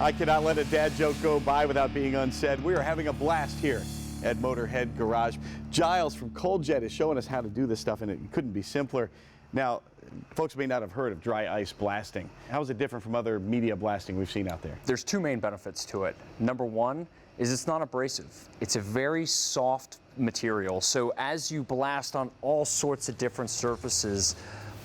I cannot let a dad joke go by without being unsaid. We are having a blast here at Motorhead Garage. Giles from ColdJet is showing us how to do this stuff, and it couldn't be simpler. Now, folks may not have heard of dry ice blasting. How is it different from other media blasting we've seen out there? There's two main benefits to it. Number one is it's not abrasive. It's a very soft material, so as you blast on all sorts of different surfaces,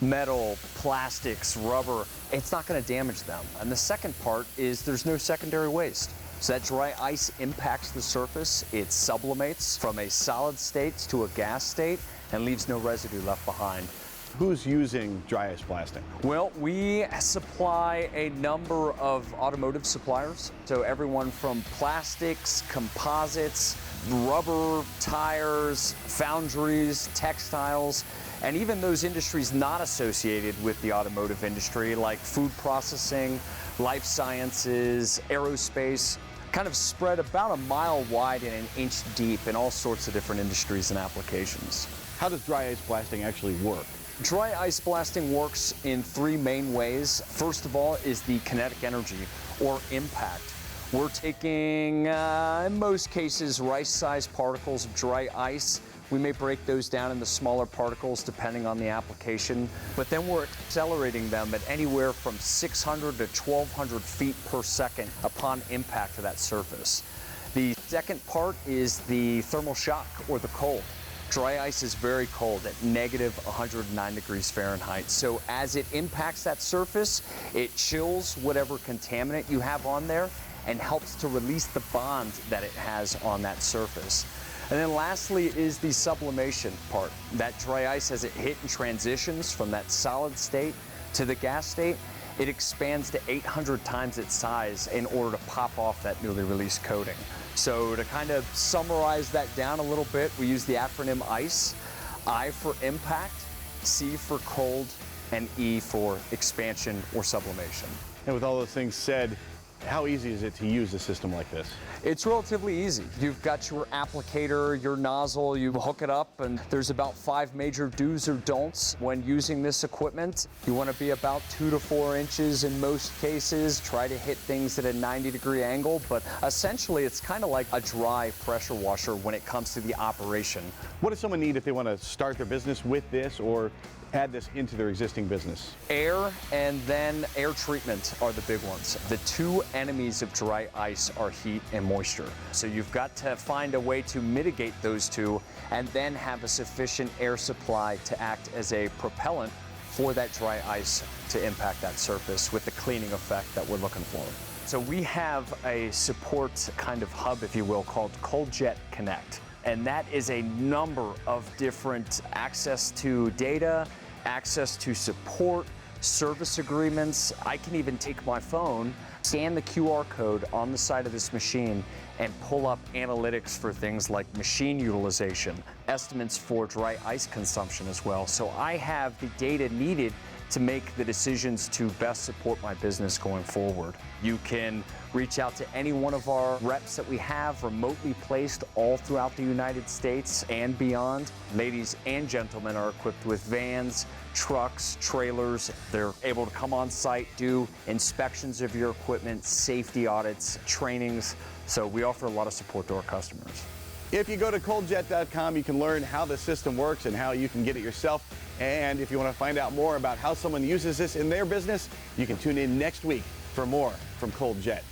metal, plastics, rubber, it's not going to damage them. And the second part is there's no secondary waste. So that dry ice impacts the surface, it sublimates from a solid state to a gas state and leaves no residue left behind. Who's using dry ice blasting? Well, we supply a number of automotive suppliers. So everyone from plastics, composites, rubber, tires, foundries, textiles, and even those industries not associated with the automotive industry, like food processing, life sciences, aerospace, kind of spread about a mile wide and an inch deep in all sorts of different industries and applications. How does dry ice blasting actually work? Dry ice blasting works in three main ways. First of all is the kinetic energy or impact. We're taking, in most cases, rice-sized particles of dry ice. We may break those down into smaller particles depending on the application, but then we're accelerating them at anywhere from 600 to 1,200 feet per second upon impact to that surface. The second part is the thermal shock or the cold. Dry ice is very cold at negative 109 degrees Fahrenheit. So as it impacts that surface, it chills whatever contaminant you have on there and helps to release the bond that it has on that surface. And then lastly is the sublimation part. That dry ice, as it hit and transitions from that solid state to the gas state, it expands to 800 times its size in order to pop off that newly released coating. So to kind of summarize that down a little bit, we use the acronym ICE, I for impact, C for cold, and E for expansion or sublimation. And with all those things said, how easy is it to use a system like this? It's relatively easy. You've got your applicator, your nozzle, you hook it up, and there's about 5 major do's or don'ts when using this equipment. You want to be about 2 to 4 inches in most cases. Try to hit things at a 90-degree angle, but essentially it's kind of like a dry pressure washer when it comes to the operation. What does someone need if they want to start their business with this or add this into their existing business? Air and then air treatment are the big ones. The two enemies of dry ice are heat and moisture. So you've got to find a way to mitigate those two and then have a sufficient air supply to act as a propellant for that dry ice to impact that surface with the cleaning effect that we're looking for. So we have a support kind of hub, if you will, called ColdJet Connect. And that is a number of different access to data, access to support, service agreements. I can even take my phone, scan the QR code on the side of this machine, and pull up analytics for things like machine utilization, estimates for dry ice consumption as well. So I have the data needed to make the decisions to best support my business going forward. You can reach out to any one of our reps that we have remotely placed all throughout the United States and beyond. Ladies and gentlemen are equipped with vans, trucks, trailers. They're able to come on site, do inspections of your equipment, safety audits, trainings. So we offer a lot of support to our customers. If you go to coldjet.com, you can learn how the system works and how you can get it yourself. And if you want to find out more about how someone uses this in their business, you can tune in next week for more from ColdJet.